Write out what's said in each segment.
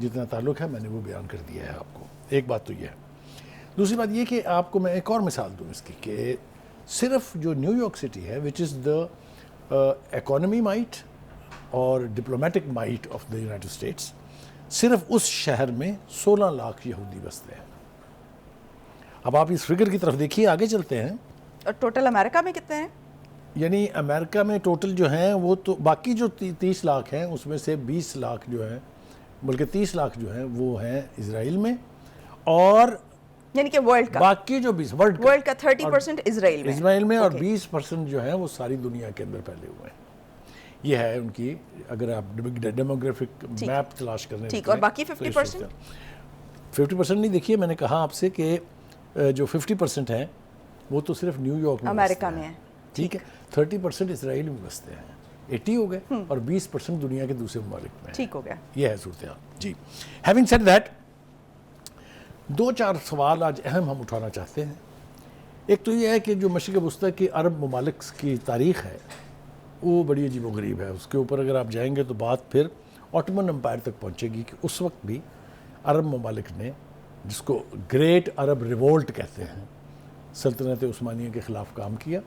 جتنا تعلق ہے میں نے وہ بیان کر دیا ہے آپ کو. ایک بات تو یہ ہے. دوسری بات یہ کہ آپ کو میں ایک اور مثال دوں اس کی کہ صرف جو نیو یارک سٹی ہے وچ از دا اکانومی مائٹ اور diplomatic might of the United States, صرف اس شہر میں 16 لاکھ یہودی بستے ہیں. اب آپ اس فگر کی طرف دیکھیے, آگے چلتے ہیں. اور ٹوٹل امریکہ میں کتنے ہیں؟ یعنی امریکہ میں ٹوٹل جو ہیں وہ تو باقی جو 30 لاکھ ہیں اس میں سے 20 لاکھ جو ہیں بلکہ 30 لاکھ جو ہیں وہ ہیں اسرائیل میں, اور یعنی کہ ورلڈ کا باقی جو 20 ورلڈ کا 30% اسرائیل میں اور 20% جو ہیں وہ ساری دنیا کے اندر پھیلے ہوئے ہیں. یہ ہے ان کی, اگر آپ ڈیموگرافک میپ تلاش کرنے ٹھیک. اور باقی 50% 50% نہیں, دیکھیے میں نے کہا آپ سے کہ جو 50% ہیں وہ تو صرف نیو یارک میں امریکہ میں ہے. ٹھیک ہے, 30% اسرائیل میں بستے ہیں, 80 ہو گئے, اور 20% دنیا کے دوسرے ممالک میں. ٹھیک ہو گیا. یہ ہے صورتحال. جی, ہیونگ سیڈ دیٹ, 2-4 سوال آج اہم ہم اٹھانا چاہتے ہیں. ایک تو یہ ہے کہ جو مشرق وسطیٰ کی عرب ممالک کی تاریخ ہے وہ بڑی عجیب و غریب ہے. اس کے اوپر اگر آپ جائیں گے تو بات پھر آٹومن امپائر تک پہنچے گی کہ اس وقت بھی عرب ممالک نے, جس کو گریٹ عرب ریولٹ کہتے ہیں, سلطنت عثمانیہ کے خلاف کام کیا,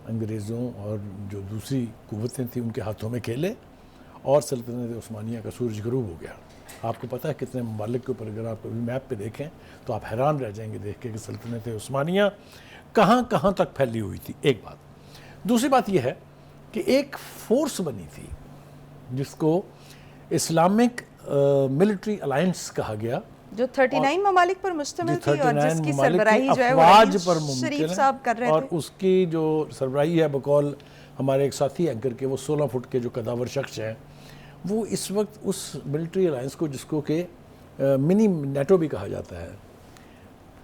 انگریزوں اور جو دوسری قوتیں تھیں ان کے ہاتھوں میں کھیلے, اور سلطنت عثمانیہ کا سورج غروب ہو گیا. آپ کو پتہ ہے کتنے ممالک کے اوپر اگر آپ ابھی میپ پہ دیکھیں تو آپ حیران رہ جائیں گے دیکھ کے کہ سلطنت عثمانیہ کہاں کہاں تک پھیلی ہوئی تھی. ایک بات. دوسری بات یہ ہے کہ ایک فورس بنی تھی جس کو اسلامک ملٹری الائنس کہا گیا, جو 39 ممالک پر مشتمل تھی, اور جس کی 39 سربراہی جو ہے افواج پر وہ ممکن شریف ہے, صاحب کر رہے اور تھے. اس کی جو سربراہی ہے بقول ہمارے ایک ساتھی اینکر کے, وہ 16 فٹ کے جو قداور شخص ہیں, وہ اس وقت اس ملٹری الائنس کو, جس کو کہ منی نیٹو بھی کہا جاتا ہے,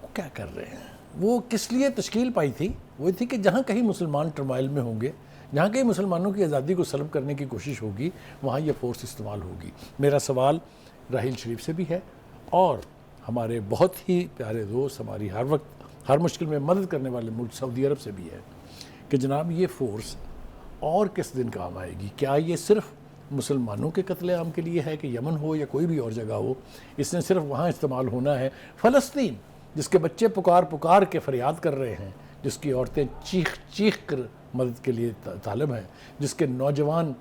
وہ کیا کر رہے ہیں. وہ کس لیے تشکیل پائی تھی؟ وہ تھی کہ جہاں کہیں مسلمان ٹرمائل میں ہوں گے, جہاں کہیں مسلمانوں کی آزادی کو سلب کرنے کی کوشش ہوگی, وہاں یہ فورس استعمال ہوگی. میرا سوال راحیل شریف سے بھی ہے اور ہمارے بہت ہی پیارے دوست, ہماری ہر وقت ہر مشکل میں مدد کرنے والے ملک سعودی عرب سے بھی ہے کہ جناب یہ فورس اور کس دن کام آئے گی؟ کیا یہ صرف مسلمانوں کے قتل عام کے لیے ہے کہ یمن ہو یا کوئی بھی اور جگہ ہو, اس نے صرف وہاں استعمال ہونا ہے؟ فلسطین جس کے بچے پکار کے فریاد کر رہے ہیں, جس کی عورتیں چیخ کر مدد کے لیے طالب ہیں, جس کے نوجوان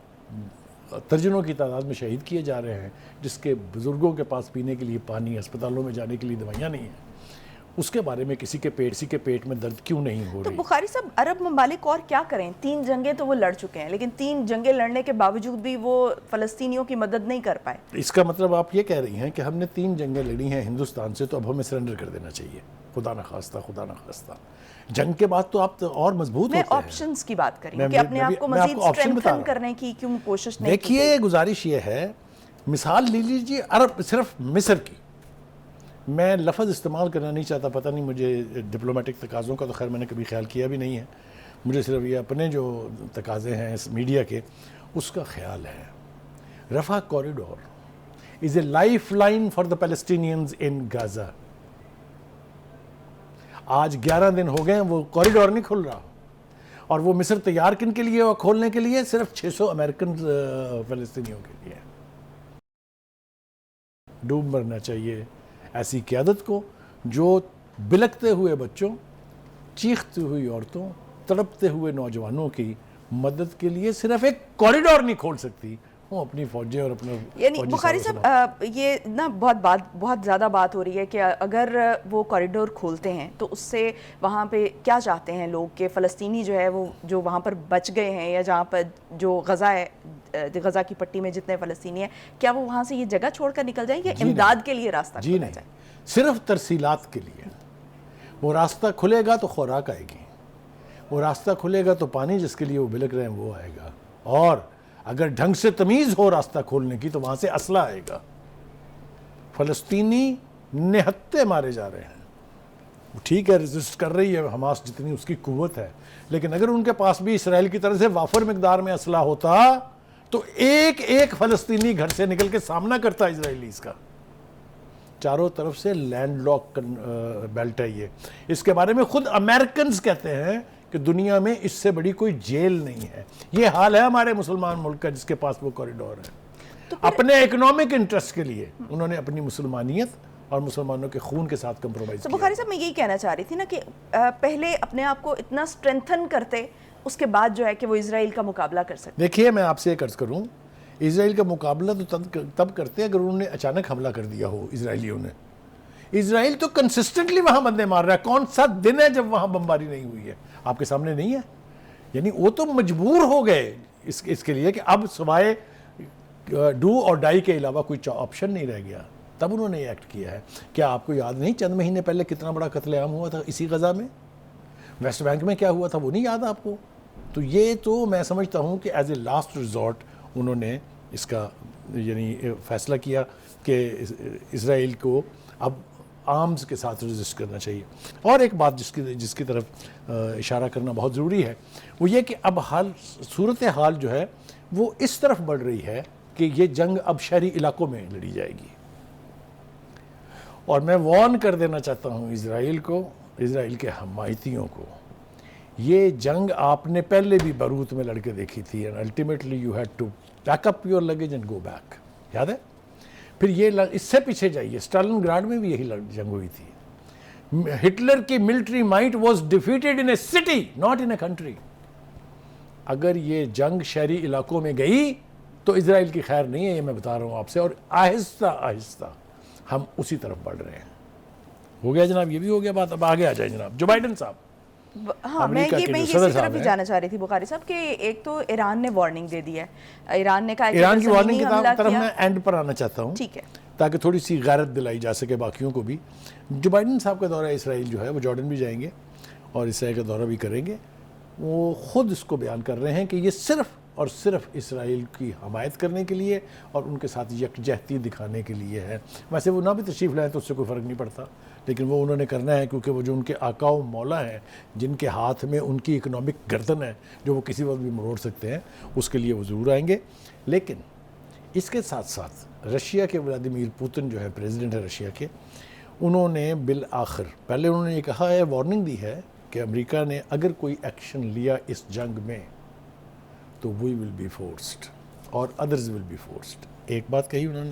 درجنوں کی تعداد میں شہید کیے جا رہے ہیں, جس کے بزرگوں کے پاس پینے کے لیے پانی, ہسپتالوں میں جانے کے لیے دوائیاں نہیں ہیں, اس کے بارے میں کسی کے پیٹ میں درد کیوں نہیں ہو تو رہی؟ بخاری صاحب, عرب ممالک اور کیا کریں؟ 3 جنگیں تو وہ لڑ چکے ہیں, لیکن 3 جنگیں لڑنے کے باوجود بھی وہ فلسطینیوں کی مدد نہیں کر پائے. اس کا مطلب آپ یہ کہہ رہی ہیں کہ ہم نے 3 جنگیں لڑی ہیں ہندوستان سے, تو اب ہمیں سرنڈر کر دینا چاہیے. خدا نخواستہ جنگ کے بعد تو آپ اور مضبوط ہوتے ہیں. میں آپشنز کی بات کر رہی ہوں کہ اپنے آپ کو مزید اسٹرینتھن کرنے کی کیوں کوشش نہیں کی؟ دیکھیے, گزارش یہ ہے, مثال لے لیجیے عرب, صرف مصر کی. میں لفظ استعمال کرنا نہیں چاہتا, پتہ نہیں مجھے ڈپلومیٹک تقاضوں کا تو خیر میں نے کبھی خیال کیا بھی نہیں ہے, مجھے صرف یہ اپنے جو تقاضے ہیں اس میڈیا کے اس کا خیال ہے. Rafah corridor is a lifeline for the Palestinians in Gaza. آج 11 دن ہو گئے ہیں وہ کوریڈور نہیں کھل رہا, اور وہ مصر تیار کن کے لیے اور کھولنے کے لیے؟ صرف 600 امریکن فلسطینیوں کے لیے. ڈوب مرنا چاہیے ایسی قیادت کو جو بلکتے ہوئے بچوں, چیختی ہوئی عورتوں, تڑپتے ہوئے نوجوانوں کی مدد کے لیے صرف ایک کوریڈور نہیں کھول سکتی. وہ اپنی فوجیں اور اپنے یعنی بخاری صاحب, یہ نا بہت زیادہ بات ہو رہی ہے کہ اگر وہ کوریڈور کھولتے ہیں تو اس سے وہاں پہ کیا چاہتے ہیں لوگ کہ فلسطینی جو ہے وہ جو وہاں پر بچ گئے ہیں, یا جہاں پر جو غزہ کی پٹی میں جتنے فلسطینی ہیں, کیا وہ وہاں سے یہ جگہ چھوڑ کر نکل جائیں گے؟ امداد کے لیے راستہ کھولا جائے؟ صرف ترسیلات کے لیے. وہ راستہ کھلے گا تو خوراک آئے گی, وہ راستہ کھلے گا تو پانی جس کے لیے وہ بلک رہے ہیں وہ آئے گا, اور اگر ڈھنگ سے تمیز ہو راستہ کھولنے کی تو وہاں سے اسلحہ آئے گا. فلسطینی نہتے مارے جا رہے ہیں, ٹھیک ہے ریزسٹ کر رہی ہے حماس جتنی اس کی قوت ہے, لیکن اگر ان کے پاس بھی اسرائیل کی طرف سے وافر مقدار میں اسلحہ ہوتا تو ایک فلسطینی گھر سے نکل کے سامنا کرتا اسرائیلی. اس کا چاروں طرف سے لینڈ لاک بیلٹ ہے یہ. اس کے بارے میں خود امریکنز کہتے ہیں کہ دنیا میں اس سے بڑی کوئی جیل نہیں ہے. یہ حال ہے ہمارے مسلمان ملک کا جس کے پاس وہ کوریڈور ہے. اپنے اکنامک انٹرسٹ کے لیے انہوں نے اپنی مسلمانیت اور مسلمانوں کے خون کے ساتھ کمپرومائز تو کیا. بخاری صاحب میں یہی کہنا چاہ رہی تھی نا کہ پہلے اپنے آپ کو اتنا سٹرینتھن کرتے, اس کے بعد جو ہے کہ وہ اسرائیل کا مقابلہ کر سکتے. دیکھیے میں آپ سے ایک عرض کروں, اسرائیل کا مقابلہ تو تب کرتے اگر انہوں نے اچانک حملہ کر دیا ہو اسرائیلیوں نے. اسرائیل تو کنسسٹنٹلی وہاں بندے مار رہا ہے, کون سا دن ہے جب وہاں بمباری نہیں ہوئی ہے, آپ کے سامنے نہیں ہے. یعنی وہ تو مجبور ہو گئے اس کے لیے کہ اب سوائے ڈو اور ڈائی کے علاوہ کوئی آپشن نہیں رہ گیا, تب انہوں نے یہ ایکٹ کیا ہے. کیا آپ کو یاد نہیں چند مہینے پہلے کتنا بڑا قتل عام ہوا تھا اسی غزہ میں, ویسٹ بینک میں کیا ہوا تھا وہ نہیں یاد آپ کو؟ تو یہ تو میں سمجھتا ہوں کہ ایز اے لاسٹ ریزورٹ انہوں نے اس کا یعنی فیصلہ کیا کہ اسرائیل کو اب آرمز کے ساتھ ریزسٹ کرنا چاہیے. اور ایک بات جس کی طرف اشارہ کرنا بہت ضروری ہے وہ یہ کہ اب صورت حال جو ہے وہ اس طرف بڑھ رہی ہے کہ یہ جنگ اب شہری علاقوں میں لڑی جائے گی. اور میں وارن کر دینا چاہتا ہوں اسرائیل کو, اسرائیل کے حمایتیوں کو, یہ جنگ آپ نے پہلے بھی بیروت میں لڑ کے دیکھی تھی, and ultimately you had to pack up your luggage and go back. یاد ہے؟ پھر یہ اس سے پیچھے جائیے, اسٹالن گراڈ میں بھی یہی جنگ ہوئی تھی. ہٹلر کی military might was defeated in a city not in a country. اگر یہ جنگ شہری علاقوں میں گئی تو اسرائیل کی خیر نہیں ہے, یہ میں بتا رہا ہوں آپ سے. اور آہستہ آہستہ ہم اسی طرف بڑھ رہے ہیں. ہو گیا جناب, یہ بھی ہو گیا بات. اب آگے آ جائیں جناب جو بائیڈن صاحب. ہاں میں اسی طرف ہی جانا چاہ رہی تھی بخاری صاحب کہ ایک تو ایران نے وارننگ دے دی ہے. ایران نے کہا ایران کی وارننگ کی طرف میں اینڈ پر آنا چاہتا ہوں, ٹھیک ہے, تاکہ تھوڑی سی غیرت دلائی جا سکے باقیوں کو بھی. جو بائیڈن صاحب کا دورہ اسرائیل جو ہے وہ جارڈن بھی جائیں گے اور اسرائیل کا دورہ بھی کریں گے. وہ خود اس کو بیان کر رہے ہیں کہ یہ صرف اور صرف اسرائیل کی حمایت کرنے کے لیے اور ان کے ساتھ یکجہتی دکھانے کے لیے ہے. ویسے وہ نہ بھی تشریف لائیں تو اس سے کوئی فرق نہیں پڑتا, لیکن وہ انہوں نے کرنا ہے کیونکہ وہ جو ان کے آقا و مولا ہیں, جن کے ہاتھ میں ان کی اکنامک گردن ہے جو وہ کسی وقت بھی مروڑ سکتے ہیں, اس کے لیے وہ ضرور آئیں گے. لیکن اس کے ساتھ ساتھ رشیا کے ولادیمیر پوتن جو ہے پریزیڈنٹ ہے رشیا کے, انہوں نے بالآخر پہلے انہوں نے یہ کہا ہے, وارننگ دی ہے کہ امریکہ نے اگر کوئی ایکشن لیا اس جنگ میں تو وی ول بی فورسڈ اور ادرز ول بی فورسڈ. ایک بات کہی انہوں نے.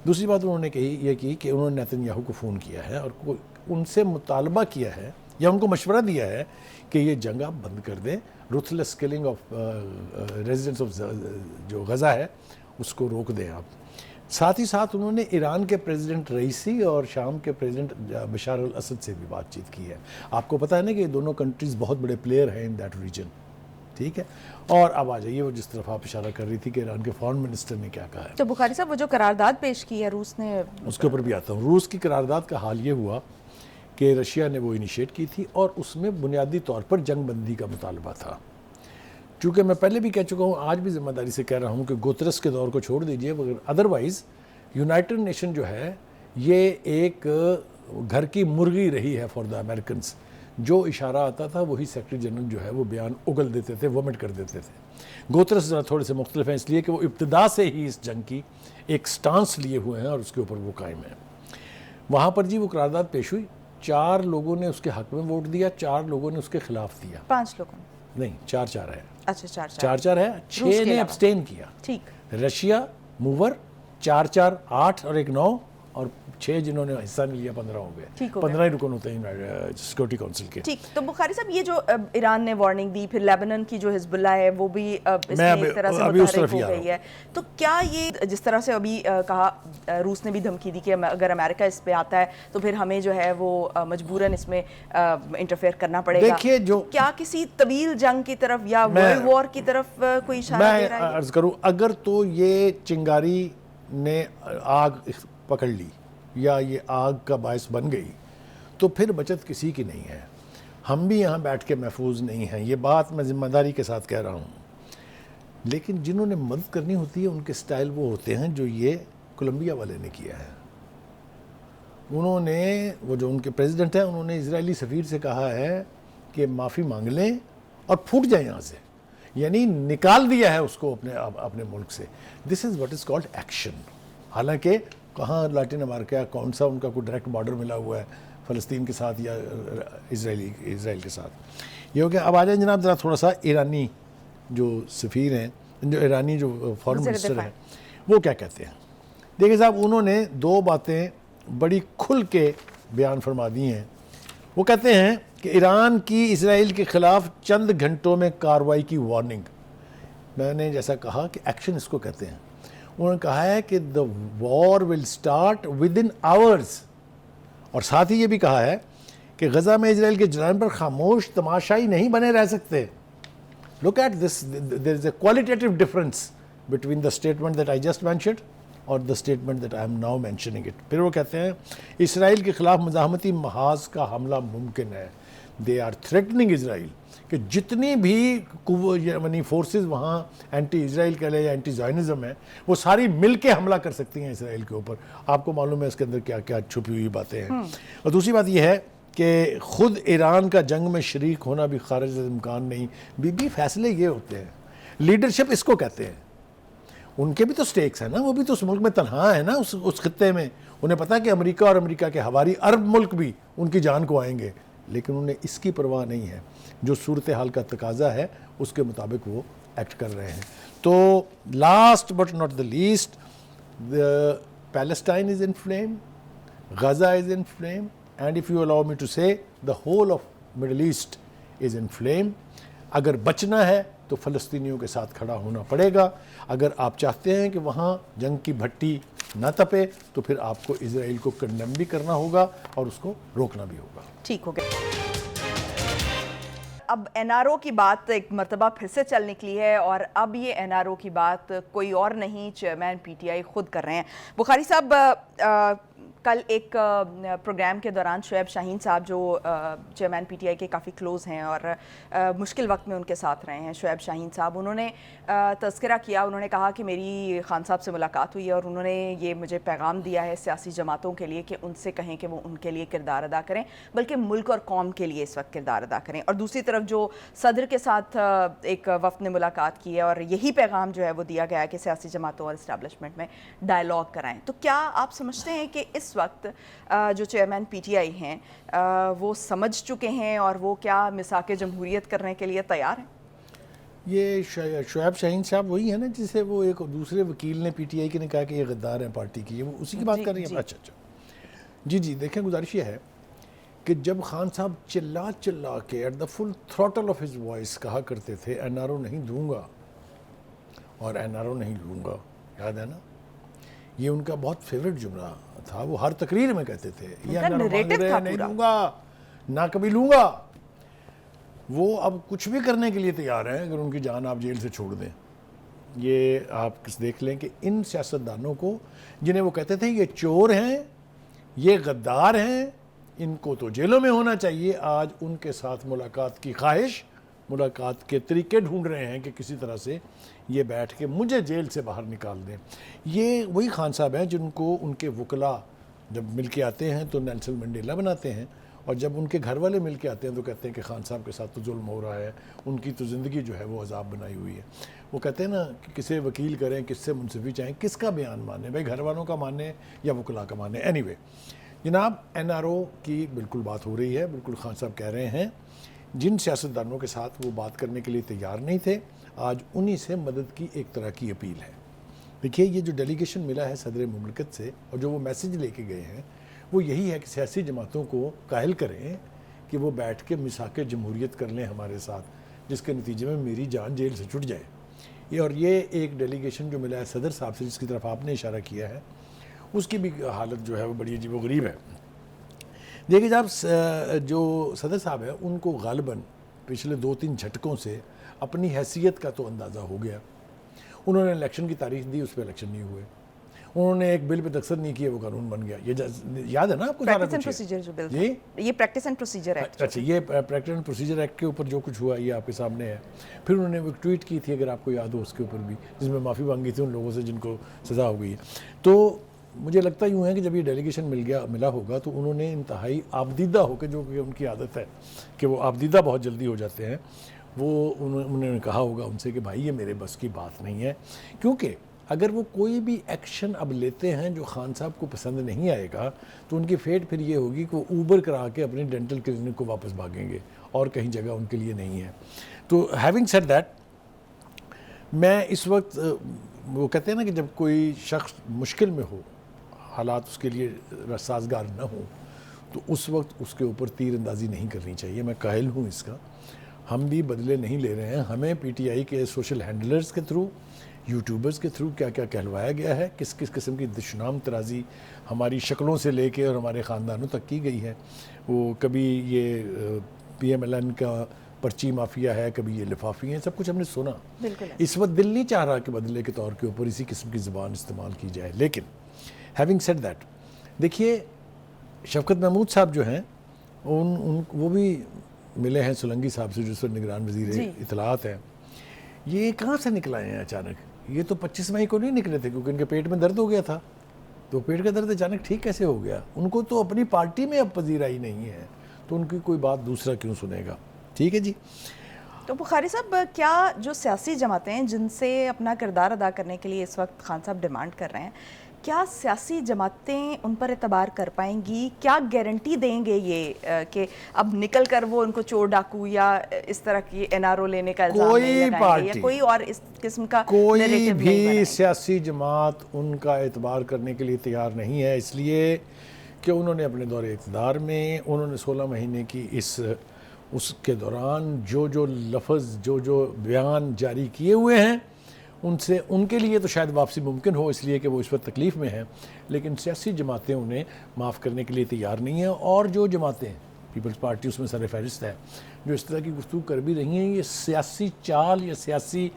دوسری بات انہوں نے یہ کی کہ انہوں نے نیتن یاہو کو فون کیا ہے اور ان سے مطالبہ کیا ہے یا ان کو مشورہ دیا ہے کہ یہ جنگ آپ بند کر دیں, رuthless killing آف ریزیڈنٹس آف جو غزہ ہے اس کو روک دیں آپ. ساتھ ہی ساتھ انہوں نے ایران کے پریزیڈنٹ رئیسی اور شام کے پریزیڈنٹ بشار الاسد سے بھی بات چیت کی ہے. آپ کو پتہ ہے نا کہ یہ دونوں کنٹریز بہت بڑے پلیئر ہیں ان دیٹ ریجن, ٹھیک ہے. اور اب آ جائیے وہ جس طرف آپ اشارہ کر رہی تھی کہ ایران کے فارن منسٹر نے کیا کہا ہے. تو بخاری صاحب وہ جو قرارداد پیش کی ہے روس نے, اس کے اوپر بھی آتا ہوں. روس کی قرارداد کا حال یہ ہوا کہ رشیا نے وہ انیشیٹ کی تھی اور اس میں بنیادی طور پر جنگ بندی کا مطالبہ تھا. چونکہ میں پہلے بھی کہہ چکا ہوں, آج بھی ذمہ داری سے کہہ رہا ہوں کہ گوترس کے دور کو چھوڑ دیجئے, مگر ادروائز یونائٹڈ نیشن جو ہے یہ ایک گھر کی مرغی رہی ہے فار دا امریکنس. جو اشارہ آتا تھا وہی سیکرٹری جنرل جو ہے وہ بیان اگل دیتے تھے, وومٹ کر دیتے تھے. گوترس ذرا تھوڑے سے مختلف ہیں اس لیے کہ وہ ابتدا سے ہی اس جنگ کی ایک سٹانس لیے ہوئے ہیں اور اس کے اوپر وہ قائم ہیں. وہاں پر جی وہ قرارداد پیش ہوئی, 4 لوگوں نے اس کے حق میں ووٹ دیا, 4 لوگوں نے اس کے خلاف دیا. 5 لوگوں نہیں, 4 ہے. اچھا 4 ہے, 6 نے ابسٹین کیا. ٹھیک. رشیا موور 4 8 اور ایک 9 اور 6 جنہوں نے حصہ نہیں لیا 15 ہو گئے. 15 ہی رکن ہوتے ہیں سیکورٹی کونسل کے. ٹھیک. تو بخاری صاحب یہ جو ایران نے وارننگ دی, پھر لیبنن کی جو حزب اللہ ہے وہ بھی اس میں ایک طرح سے متحرک ہو گئی ہے, تو کیا یہ جس طرح سے ابھی کہا روس نے بھی دھمکی دی کہ اگر امریکہ اس پہ آتا ہے تو پھر ہمیں جو ہے وہ مجبوراً اس میں انٹرفیئر کرنا پڑے گا, دیکھیے جو کیا کسی طویل جنگ کی طرف یا ورلڈ وار کی طرف کوئی اشارہ دے رہا ہے؟ میں عرض کروں, اگر تو یہ چنگاری نے آگ پکڑ لی یا یہ آگ کا باعث بن گئی تو پھر بچت کسی کی نہیں ہے. ہم بھی یہاں بیٹھ کے محفوظ نہیں ہیں, یہ بات میں ذمہ داری کے ساتھ کہہ رہا ہوں. لیکن جنہوں نے مدد کرنی ہوتی ہے ان کے سٹائل وہ ہوتے ہیں جو یہ کولمبیا والے نے کیا ہے. انہوں نے, وہ جو ان کے پریزیڈنٹ ہیں, انہوں نے اسرائیلی سفیر سے کہا ہے کہ معافی مانگ لیں اور پھوٹ جائیں یہاں سے, یعنی نکال دیا ہے اس کو اپنے ملک سے. This is what is called action. حالانکہ کہاں لاٹن امریکہ کون سا ان کا کوئی ڈائریکٹ بارڈر ملا ہوا ہے فلسطین کے ساتھ یا اسرائیل کے ساتھ. یہ ہو گیا. اب آ جائیں جناب ذرا تھوڑا سا ایرانی جو سفیر ہیں, جو ایرانی جو فارن منسٹر ہیں, وہ کیا کہتے ہیں. دیکھیں صاحب, انہوں نے دو باتیں بڑی کھل کے بیان فرما دی ہیں. وہ کہتے ہیں کہ ایران کی اسرائیل کے خلاف چند گھنٹوں میں کارروائی کی وارننگ. میں نے جیسا کہا کہ ایکشن اس کو کہتے ہیں. انہوں نے کہا ہے کہ the war will start within hours, اور ساتھ ہی یہ بھی کہا ہے کہ غزہ میں اسرائیل کے جرائم پر خاموش تماشائی نہیں بنے رہ سکتے. Look at this, there is a qualitative difference between the statement that I just mentioned اور the statement that I am now mentioning it. پھر وہ کہتے ہیں اسرائیل کے خلاف مزاحمتی محاذ کا حملہ ممکن ہے. They are threatening Israel کہ جتنی بھی یعنی فورسز وہاں اینٹی اسرائیل کے لیے یا اینٹی زائنزم ہے وہ ساری مل کے حملہ کر سکتی ہیں اسرائیل کے اوپر. آپ کو معلوم ہے اس کے اندر کیا کیا چھپی ہوئی باتیں ہیں. اور دوسری بات یہ ہے کہ خود ایران کا جنگ میں شریک ہونا بھی خارج امکان نہیں. بی فیصلے یہ ہوتے ہیں, لیڈرشپ اس کو کہتے ہیں. ان کے بھی تو سٹیکس ہیں نا, وہ بھی تو اس ملک میں تنہا ہے نا, اس خطے میں. انہیں پتا کہ امریکہ اور امریکہ کے حوالی عرب ملک بھی ان کی جان کو آئیں گے, لیکن انہیں اس کی پرواہ نہیں ہے. جو صورتحال کا تقاضا ہے اس کے مطابق وہ ایکٹ کر رہے ہیں. تو last but not the least, Palestine is in flame, Gaza is in flame, and if you allow me to say the whole of Middle East is in flame. اگر بچنا ہے تو فلسطینیوں کے ساتھ کھڑا ہونا پڑے گا. اگر آپ چاہتے ہیں کہ وہاں جنگ کی بھٹی نہ تپے تو پھر آپ کو اسرائیل کو کنڈیم بھی کرنا ہوگا اور اس کو روکنا بھی ہوگا. ٹھیک ہو گیا. اب این آر او کی بات ایک مرتبہ پھر سے چل نکلی ہے, اور اب یہ این آر او کی بات کوئی اور نہیں, چیئرمین پی ٹی آئی خود کر رہے ہیں. بخاری صاحب, کل ایک پروگرام کے دوران شعیب شاہین صاحب جو چیئرمین پی ٹی آئی کے کافی کلوز ہیں اور مشکل وقت میں ان کے ساتھ رہے ہیں, شعیب شاہین صاحب, انہوں نے تذکرہ کیا. انہوں نے کہا کہ میری خان صاحب سے ملاقات ہوئی ہے اور انہوں نے یہ مجھے پیغام دیا ہے سیاسی جماعتوں کے لیے کہ ان سے کہیں کہ وہ ان کے لیے کردار ادا کریں, بلکہ ملک اور قوم کے لیے اس وقت کردار ادا کریں. اور دوسری طرف جو صدر کے ساتھ ایک وفد نے ملاقات کی ہے اور یہی پیغام جو ہے وہ دیا گیا ہے کہ سیاسی جماعتوں اور اسٹیبلشمنٹ میں ڈائلاگ کرائیں. تو کیا آپ سمجھتے ہیں کہ اس وقت جو چیئرمین پی ٹی آئی ہیں وہ سمجھ چکے ہیں اور وہ کیا مساق جمہوریت کرنے کے لیے تیار ہیں؟ یہ شعیب شاہین صاحب وہی ہے نا جسے وہ ایک دوسرے وکیل نے پی ٹی آئی کے نے کہا کہ یہ غدار ہیں پارٹی کی, وہ اسی کی بات کر رہی ہیں. اچھا جی دیکھیں, گزارش یہ ہے کہ جب خان صاحب چلا کے at the full throttle of his voice کہا کرتے تھے این آر او نہیں دوں گا اور این آر او نہیں لوں گا, یاد ہے نا, یہ ان کا بہت فیوریٹ جملہ تھا. وہ ہر تقریر میں کہتے تھے یہ این آر او مانگ رہے ہیں, نہیں لوں گا, نہ کبھی لوں گا. وہ اب کچھ بھی کرنے کے لیے تیار ہیں اگر ان کی جان آپ جیل سے چھوڑ دیں. یہ آپ دیکھ لیں کہ ان سیاستدانوں کو جنہیں وہ کہتے تھے یہ چور ہیں, یہ غدار ہیں, ان کو تو جیلوں میں ہونا چاہیے, آج ان کے ساتھ ملاقات کی خواہش, ملاقات کے طریقے ڈھونڈ رہے ہیں کہ کسی طرح سے یہ بیٹھ کے مجھے جیل سے باہر نکال دیں. یہ وہی خان صاحب ہیں جن کو ان کے وکلاء جب مل کے آتے ہیں تو نیلسن منڈیلا بناتے ہیں, اور جب ان کے گھر والے مل کے آتے ہیں تو کہتے ہیں کہ خان صاحب کے ساتھ تو ظلم ہو رہا ہے, ان کی تو زندگی جو ہے وہ عذاب بنائی ہوئی ہے. وہ کہتے ہیں نا کہ کسے وکیل کریں, کس سے منصفی چاہیں, کس کا بیان مانیں, بھائی گھر والوں کا مانیں یا وکلاء کا مانیں. اینی وے جناب, این آر او کی بالکل بات ہو رہی ہے. بالکل خان صاحب کہہ رہے ہیں جن سیاستدانوں کے ساتھ وہ بات کرنے کے لیے تیار نہیں تھے, آج انہی سے مدد کی ایک طرح کی اپیل ہے. دیکھیے یہ جو ڈیلیگیشن ملا ہے صدر مملکت سے اور جو وہ میسج لے کے گئے ہیں وہ یہی ہے کہ سیاسی جماعتوں کو قائل کریں کہ وہ بیٹھ کے مساق جمہوریت کر لیں ہمارے ساتھ, جس کے نتیجے میں میری جان جیل سے چھٹ جائے. اور یہ ایک ڈیلیگیشن جو ملا ہے صدر صاحب سے, جس کی طرف آپ نے اشارہ کیا ہے, اس کی بھی حالت جو ہے وہ بڑی عجیب و غریب ہے. دیکھیے جب جو صدر صاحب ہیں ان کو غالباً پچھلے 2-3 جھٹکوں سے اپنی حیثیت کا تو اندازہ ہو گیا. انہوں نے الیکشن کی تاریخ دی, اس پہ الیکشن نہیں ہوئے. انہوں نے ایک بل پہ دستخط نہیں کیے, وہ قانون بن گیا. یہ یاد ہے نا آپ کو سارا کچھ؟ جی, یہ پریکٹس اینڈ پروسیجر ایکٹ. اچھا, یہ پریکٹس اینڈ پروسیجر ایکٹ کے اوپر جو کچھ ہوا یہ آپ کے سامنے ہے. پھر انہوں نے ایک ٹویٹ کی تھی, اگر آپ کو یاد ہو, اس کے اوپر بھی, جس میں معافی مانگی تھی ان لوگوں سے جن کو سزا ہو گئی ہے. تو مجھے لگتا یوں ہے کہ جب یہ ڈیلیگیشن ملا ہوگا تو انہوں نے انتہائی آبدیدہ ہو کے, جو کہ ان کی عادت ہے کہ وہ آبدیدہ بہت جلدی ہو جاتے ہیں, وہ انہوں نے کہا ہوگا ان سے کہ بھائی یہ میرے بس کی بات نہیں ہے. کیونکہ اگر وہ کوئی بھی ایکشن اب لیتے ہیں جو خان صاحب کو پسند نہیں آئے گا تو ان کی فیٹ پھر یہ ہوگی کہ وہ اوبر کرا کے اپنی ڈینٹل کلینک کو واپس بھاگیں گے اور کہیں جگہ ان کے لیے نہیں ہے. تو ہیونگ سیڈ دیٹ, میں اس وقت وہ کہتے ہیں نا کہ جب کوئی شخص مشکل میں ہو، حالات اس کے لیے سازگار نہ ہوں، تو اس وقت اس کے اوپر تیر اندازی نہیں کرنی چاہیے. میں قائل ہوں اس کا. ہم بھی بدلے نہیں لے رہے ہیں. ہمیں پی ٹی آئی کے سوشل ہینڈلرز کے تھرو، یوٹیوبرز کے تھرو کیا کیا کہلوایا گیا ہے، کس کس قسم کی دشنام ترازی ہماری شکلوں سے لے کے اور ہمارے خاندانوں تک کی گئی ہے. وہ کبھی یہ پی ایم ایل این کا پرچی مافیا ہے، کبھی یہ لفافی ہیں، سب کچھ ہم نے سنا. بالکل. اس وقت دل نہیں چاہ رہا کہ بدلے کے طور کے اوپر اسی قسم کی زبان استعمال کی جائے. لیکن ہیونگ سیڈ دیٹ، دیکھیے شفقت محمود صاحب جو ہیں وہ بھی ملے ہیں سولنگی صاحب سے جو اس وقت نگران وزیر اطلاعات ہیں. یہ کہاں سے نکل آئے ہیں اچانک؟ یہ تو 25 مئی کو نہیں نکلے تھے کیونکہ ان کے پیٹ میں درد ہو گیا تھا. تو پیٹ کا درد اچانک ٹھیک کیسے ہو گیا؟ ان کو تو اپنی پارٹی میں اب پذیرائی نہیں ہے، تو ان کی کوئی بات دوسرا کیوں سنے گا؟ ٹھیک ہے جی. تو بخاری صاحب، کیا جو سیاسی جماعتیں ہیں جن سے اپنا کردار ادا کرنے کے لیے اس وقت خان صاحب ڈیمانڈ کر رہے ہیں، کیا سیاسی جماعتیں ان پر اعتبار کر پائیں گی؟ کیا گارنٹی دیں گے یہ کہ اب نکل کر وہ ان کو چور ڈاکو یا اس طرح کی این آر او لینے کا الزام نہیں لگائیں گے، یا کوئی اور اس قسم کا کوئی نیریٹو نہیں بنائیں بھی گے؟ سیاسی جماعت ان کا اعتبار کرنے کے لیے تیار نہیں ہے، اس لیے کہ انہوں نے اپنے دور اقتدار میں انہوں نے 16 مہینے کی اس کے دوران جو لفظ جو بیان جاری کیے ہوئے ہیں، ان کے لیے تو شاید واپسی ممکن ہو، اس لیے کہ وہ اس وقت تکلیف میں ہیں. لیکن سیاسی جماعتیں انہیں معاف کرنے کے لیے تیار نہیں ہیں. اور جو جماعتیں پیپلز پارٹی اس میں سر فہرست ہے، جو اس طرح کی گفتگو کر بھی رہی ہیں، یہ سیاسی چال یا سیاسی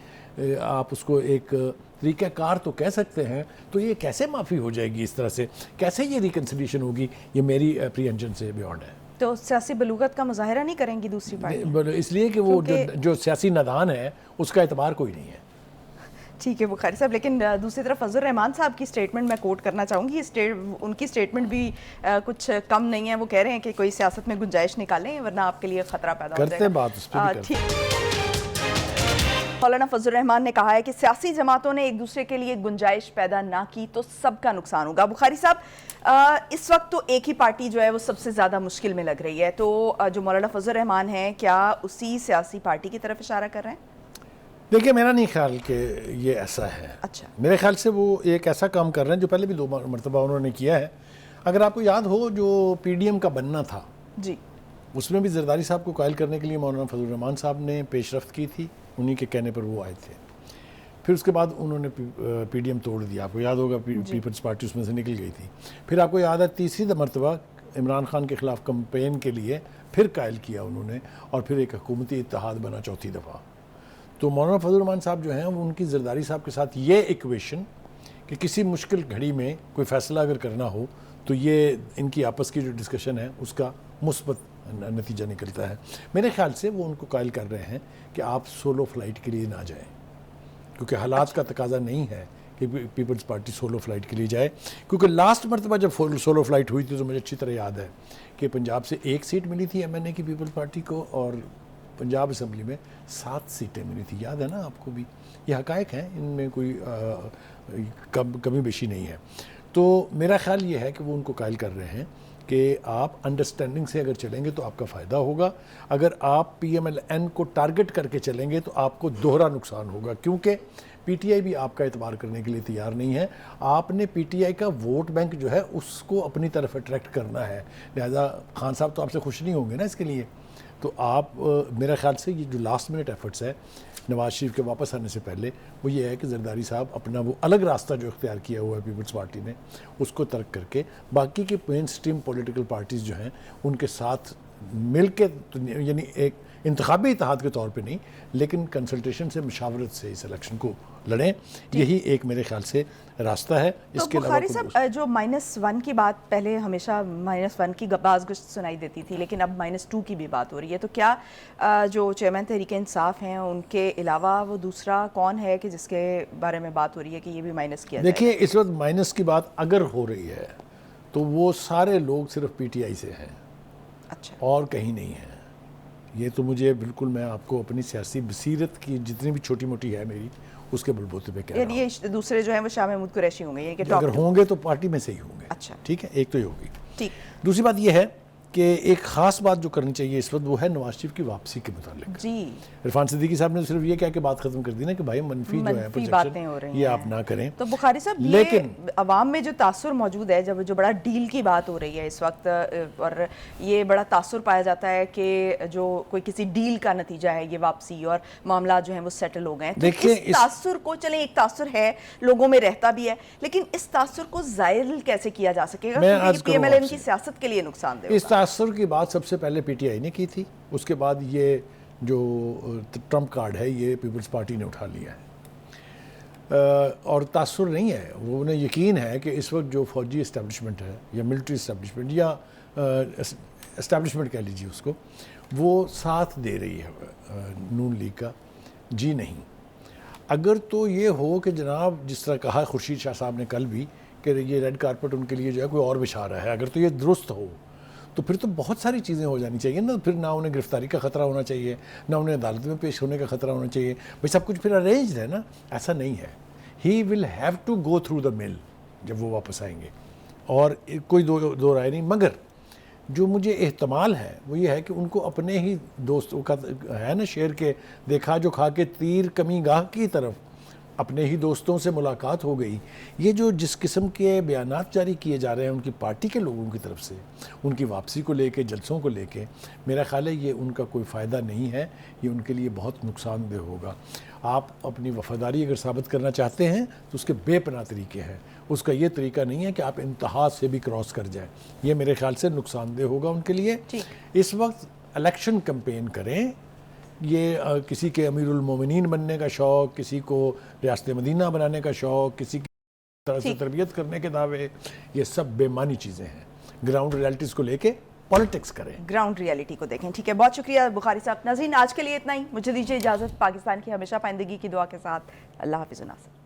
آپ اس کو ایک طریقہ کار تو کہہ سکتے ہیں. تو یہ کیسے معافی ہو جائے گی اس طرح سے؟ کیسے یہ ریکنسیلیشن ہوگی؟ یہ میری اپریہنشن سے بیونڈ ہے. تو سیاسی بلوغت کا مظاہرہ نہیں کریں گی دوسری پارٹی؟ اس لیے کہ وہ جو سیاسی نادان ہے اس کا اعتبار کوئی نہیں ہے. ٹھیک ہے بخاری صاحب، لیکن دوسری طرف فضل الرحمان صاحب کی سٹیٹمنٹ میں کوٹ کرنا چاہوں گی. ان کی سٹیٹمنٹ بھی کچھ کم نہیں ہے. وہ کہہ رہے ہیں کہ کوئی سیاست میں گنجائش نکالیں ورنہ آپ کے لیے خطرہ پیدا ہو جائے گا. کرتے بات اس پہ بھی مولانا فضل الرحمان نے کہا ہے کہ سیاسی جماعتوں نے ایک دوسرے کے لیے گنجائش پیدا نہ کی تو سب کا نقصان ہوگا. بخاری صاحب، اس وقت تو ایک ہی پارٹی جو ہے وہ سب سے زیادہ مشکل میں لگ رہی ہے، تو جو مولانا فضل الرحمان ہیں کیا اسی سیاسی پارٹی کی طرف اشارہ کر رہے ہیں؟ دیکھیں، میرا نہیں خیال کہ یہ ایسا ہے. اچھا. میرے خیال سے وہ ایک ایسا کام کر رہے ہیں جو پہلے بھی 2 مرتبہ انہوں نے کیا ہے. اگر آپ کو یاد ہو جو پی ڈی ایم کا بننا تھا، جی، اس میں بھی زرداری صاحب کو قائل کرنے کے لیے مولانا فضل الرحمان صاحب نے پیش رفت کی تھی. انہی کے کہنے پر وہ آئے تھے. پھر اس کے بعد انہوں نے پی ڈی ایم توڑ دیا. آپ کو یاد ہوگا پیپلز پارٹی اس میں سے نکل گئی تھی. پھر آپ کو یاد ہے تیسری مرتبہ عمران خان کے خلاف کمپین کے لیے پھر قائل کیا انہوں نے، اور پھر ایک حکومتی اتحاد بنا چوتھی دفعہ. تو مولانا فضل الرحمان صاحب جو ہیں وہ ان کی زرداری صاحب کے ساتھ یہ ایکویشن کہ کسی مشکل گھڑی میں کوئی فیصلہ اگر کرنا ہو تو یہ ان کی آپس کی جو ڈسکشن ہے اس کا مثبت نتیجہ نکلتا ہے. میرے خیال سے وہ ان کو قائل کر رہے ہیں کہ آپ سولو فلائٹ کے لیے نہ جائیں، کیونکہ حالات کا تقاضا نہیں ہے کہ پیپلز پارٹی سولو فلائٹ کے لیے جائے. کیونکہ لاسٹ مرتبہ جب سولو فلائٹ ہوئی تھی تو مجھے اچھی طرح یاد ہے کہ پنجاب سے 1 سیٹ ملی تھی ایم این اے کی پیپلز پارٹی کو، اور پنجاب اسمبلی میں 7 سیٹیں ملی تھی. یاد ہے نا آپ کو بھی؟ یہ حقائق ہیں، ان میں کوئی کمی بیشی نہیں ہے. تو میرا خیال یہ ہے کہ وہ ان کو قائل کر رہے ہیں کہ آپ انڈرسٹینڈنگ سے اگر چلیں گے تو آپ کا فائدہ ہوگا. اگر آپ پی ایم ایل این کو ٹارگٹ کر کے چلیں گے تو آپ کو دوہرا نقصان ہوگا، کیونکہ پی ٹی آئی بھی آپ کا اعتبار کرنے کے لیے تیار نہیں ہے. آپ نے پی ٹی آئی کا ووٹ بینک جو ہے اس کو اپنی طرف اٹریکٹ کرنا ہے. لہذا خان صاحب تو آپ سے خوش نہیں ہوں گے نا اس کے لیے. تو آپ میرے خیال سے یہ جو لاسٹ منٹ ایفرٹس ہے نواز شریف کے واپس آنے سے پہلے، وہ یہ ہے کہ زرداری صاحب اپنا وہ الگ راستہ جو اختیار کیا ہوا ہے پیپلز پارٹی نے اس کو ترک کر کے باقی کی مین سٹریم پولیٹیکل پارٹیز جو ہیں ان کے ساتھ مل کے، یعنی ایک انتخابی اتحاد کے طور پہ نہیں لیکن کنسلٹیشن سے، مشاورت سے اس الیکشن کو لڑیں. یہی ایک میرے خیال سے راستہ ہے. اس کے بخاری صاحب، جو -1 کی بات پہلے ہمیشہ -1 کی بعض گشت سنائی دیتی تھی، لیکن اب -2 کی بھی بات ہو رہی ہے، تو کیا جو چیئرمین تحریک انصاف ہیں ان کے علاوہ وہ دوسرا کون ہے کہ جس کے بارے میں بات ہو رہی ہے کہ یہ بھی مائنس کیا جائے؟ دیکھیے، اس وقت مائنس کی بات اگر ہو رہی ہے تو وہ سارے لوگ صرف پی ٹی آئی سے ہیں. اچھا. اور کہیں نہیں ہیں. یہ تو مجھے بالکل، میں آپ کو اپنی سیاسی بصیرت کی جتنی بھی چھوٹی موٹی ہے میری، اس کے بلبوتے پہ کہہ رہا ہوں. یعنی یہ دوسرے جو ہیں وہ شاہ محمود قریشی ہوں گے، یعنی کہ اگر ہوں گے تو پارٹی میں سے ہی ہوں گے. اچھا، ٹھیک ہے، ایک تو یہ ہوگی. ٹھیک. دوسری بات یہ ہے کہ ایک خاص بات جو کرنی چاہیے اس وقت وہ ہے نواز شریف کی واپسی کے متعلق. جی عرفان صدیقی صاحب نے صرف یہ کہہ کے بات ختم کر دی نا کہ بھائی منفی جو ہے باتیں ہو رہی ہیں یہ آپ نہ کریں. تو بخاری صاحب لیکن عوام میں جو تاثر موجود ہے جو بڑا ڈیل کی بات ہو رہی ہے اس وقت اور یہ بڑا تاثر پایا جاتا ہے کہ جو کوئی کسی ڈیل کا نتیجہ ہے یہ واپسی اور معاملات جو ہیں وہ سیٹل ہو گئے ہیں. تو اس تاثر کو چلیں ایک تاثر ہے لوگوں میں رہتا بھی ہے لیکن اس تاثر کو زائل کیسے کیا جا سکے گا کیونکہ پی ایم ایل این کی سیاست کے لیے نقصان دہ ہوگا. اس تاثر کی بات سب سے پہلے پی ٹی آئی نے کی تھی, اس کے بعد یہ جو ٹرمپ کارڈ ہے یہ پیپلز پارٹی نے اٹھا لیا ہے اور تاثر نہیں ہے. وہ انہیں یقین ہے کہ اس وقت جو فوجی اسٹیبلشمنٹ ہے یا ملٹری اسٹیبلشمنٹ یا اسٹیبلشمنٹ کہہ لیجیے اس کو, وہ ساتھ دے رہی ہے نون لیگ کا. جی نہیں, اگر تو یہ ہو کہ جناب جس طرح کہا خورشید شاہ صاحب نے کل بھی کہ یہ ریڈ کارپٹ ان کے لیے جو ہے کوئی اور بچھا رہا ہے, اگر تو یہ درست ہو تو پھر تو بہت ساری چیزیں ہو جانی چاہیے نا. پھر نہ انہیں گرفتاری کا خطرہ ہونا چاہیے, نہ انہیں عدالت میں پیش ہونے کا خطرہ ہونا چاہیے. بھائی سب کچھ پھر ارینجڈ ہے نا, ایسا نہیں ہے. He will have to go through the mill جب وہ واپس آئیں گے, اور کوئی دو رائے نہیں. مگر جو مجھے احتمال ہے وہ یہ ہے کہ ان کو اپنے ہی دوستوں کا ہے نا شعر کے دیکھا جو کھا کے تیر کمی گاہ کی طرف اپنے ہی دوستوں سے ملاقات ہو گئی. یہ جو جس قسم کے بیانات جاری کیے جا رہے ہیں ان کی پارٹی کے لوگوں کی طرف سے ان کی واپسی کو لے کے, جلسوں کو لے کے, میرا خیال ہے یہ ان کا کوئی فائدہ نہیں ہے, یہ ان کے لیے بہت نقصان دہ ہوگا. آپ اپنی وفاداری اگر ثابت کرنا چاہتے ہیں تو اس کے بے پناہ طریقے ہیں. اس کا یہ طریقہ نہیں ہے کہ آپ انتہا سے بھی کراس کر جائیں, یہ میرے خیال سے نقصان دہ ہوگا ان کے لیے. اس وقت الیکشن کمپین کریں. یہ کسی کے امیر المومنین بننے کا شوق, کسی کو ریاست مدینہ بنانے کا شوق, کسی کی طرح سے تربیت کرنے کے دعوے, یہ سب بے معنی چیزیں ہیں. گراؤنڈ ریالٹیز کو لے کے پالیٹکس کریں, گراؤنڈ ریالٹی کو دیکھیں. ٹھیک ہے, بہت شکریہ بخاری صاحب. ناظرین آج کے لیے اتنا ہی, مجھے دیجیے اجازت. پاکستان کی ہمیشہ پائندگی کی دعا کے ساتھ اللہ حافظ. ناصر.